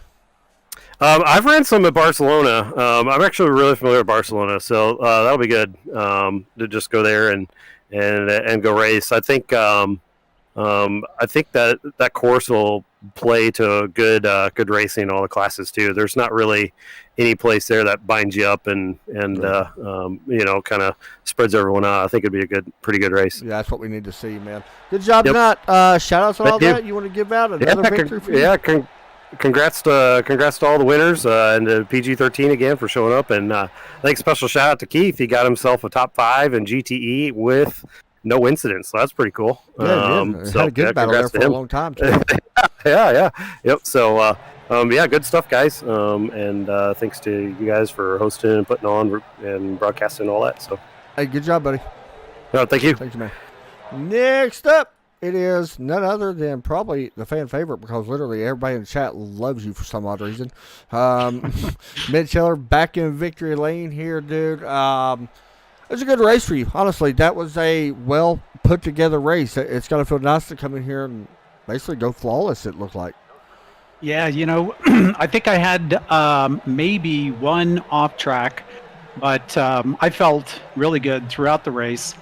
I've ran some at Barcelona. I'm actually really familiar with Barcelona, so that'll be good to just go there and go race. I think that course will play to good racing in all the classes too. There's not really any place there that binds you up and kind of spreads everyone out. I think it'd be a pretty good race. Yeah, that's what we need to see, man. Good job tonight. Shout outs on all that. You want to give out another victory for you? Yeah, congrats to all the winners and to PG-13 again for showing up. And I think special shout out to Keith. He got himself a top 5 in GTE with no incidents, so that's pretty cool. Yeah, had a good battle there for a long time too. yeah. Yep. So, good stuff, guys. And thanks to you guys for hosting and putting on and broadcasting and all that. So, hey, good job, buddy. No, thank you. Thank you, man. Next up, it is none other than probably the fan favorite because literally everybody in the chat loves you for some odd reason. Mitch Heller back in victory lane here, dude. It was a good race for you. Honestly, that was a well put together race. It's got to feel nice to come in here and basically go flawless, it looked like. Yeah, I think I had maybe one off track, but I felt really good throughout the race.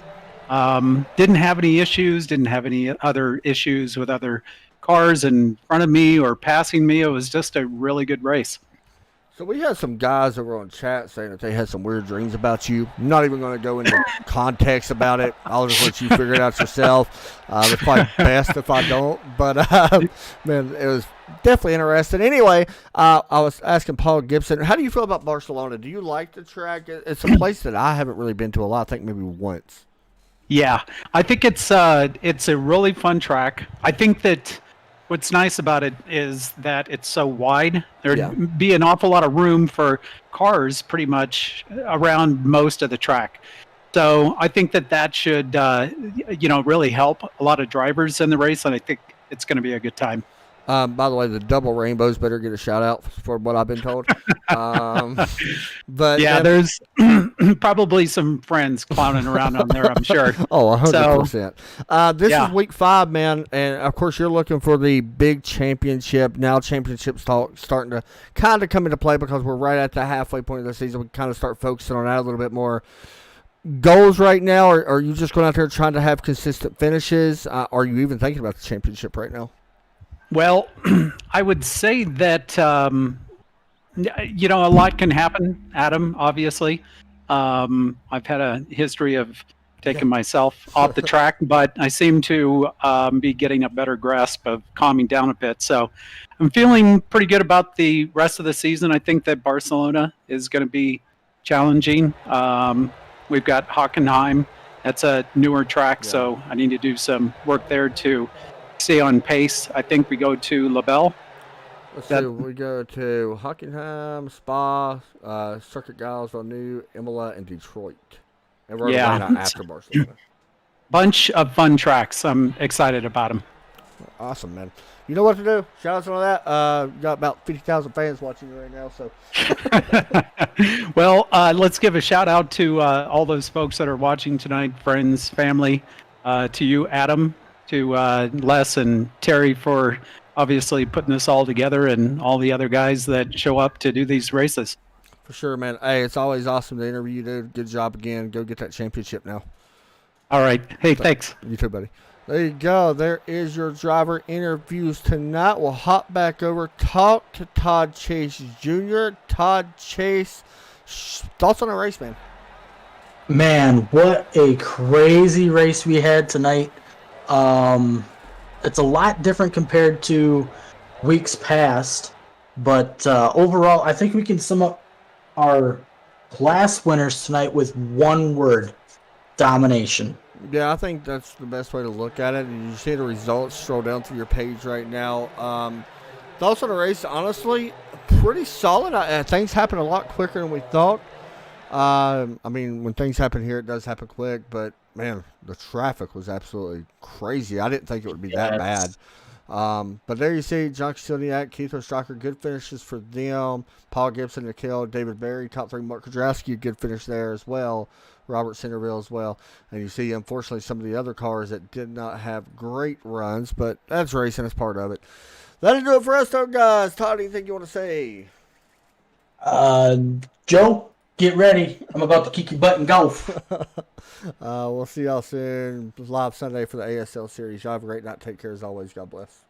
Didn't have any issues, didn't have any other issues with other cars in front of me or passing me. It was just a really good race. So we had some guys over on chat saying that they had some weird dreams about you. I'm not even going to go into context about it. I'll just let you figure it out yourself. It's probably best if I don't. But, man, it was definitely interesting. Anyway, I was asking Paul Gibson, how do you feel about Barcelona? Do you like the track? It's a place that I haven't really been to a lot. I think maybe once. Yeah, I think it's a really fun track. I think that what's nice about it is that it's so wide. There'd be an awful lot of room for cars pretty much around most of the track. So I think that should, really help a lot of drivers in the race, and I think it's going to be a good time. By the way, the double rainbows better get a shout out for what I've been told. But yeah, there's probably some friends clowning around on there, I'm sure. Oh, 100%. This is week 5, man, and of course you're looking for the big championship. Now championships starting to kind of come into play because we're right at the halfway point of the season. We kind of start focusing on that a little bit more. Goals right now, or are you just going out there trying to have consistent finishes? Are you even thinking about the championship right now? Well, I would say that, a lot can happen, Adam, obviously. I've had a history of taking myself off the track, but I seem to be getting a better grasp of calming down a bit. So I'm feeling pretty good about the rest of the season. I think that Barcelona is going to be challenging. We've got Hockenheim. That's a newer track, so I need to do some work there to stay on pace. I think we go to LaBelle. Let's see. We go to Hockenheim, Spa, Circuit Giles, New Imola, and Detroit. And we're Atlanta after Barcelona. Bunch of fun tracks. I'm excited about them. Awesome, man. You know what to do. Shout out to all that. You got about 50,000 fans watching you right now. So, well, let's give a shout out to all those folks that are watching tonight, friends, family, to you, Adam, to Les and Terry for obviously putting this all together, and all the other guys that show up to do these races. For sure, man. Hey, it's always awesome to interview you, dude. Good job again. Go get that championship now. All right. Hey, thanks. You too, buddy. There you go. There is your driver interviews tonight. We'll hop back over, talk to Todd Chase Jr. Todd Chase, thoughts on the race, man? Man, what a crazy race we had tonight. It's a lot different compared to weeks past, but overall, I think we can sum up our class winners tonight with one word: domination. Yeah, I think that's the best way to look at it. And you see the results scroll down through your page right now. Thoughts on the race, honestly, pretty solid. Things happen a lot quicker than we thought. I mean, when things happen here, it does happen quick. But, man, the traffic was absolutely crazy. I didn't think it would be that bad. But there you see John Kostelniak, Keith Ostraker, good finishes for them. Paul Gibson, Nikhil, David Berry, top 3. Mark Kudrowski, good finish there as well. Robert Centerville as well. And you see, unfortunately, some of the other cars that did not have great runs, but that's racing. That's part of it. That'll do it for us, though, guys. Todd, anything you want to say? Joe, get ready. I'm about to kick your butt in golf. We'll see y'all soon. Live Sunday for the ASL series. Y'all have a great night. Take care as always. God bless.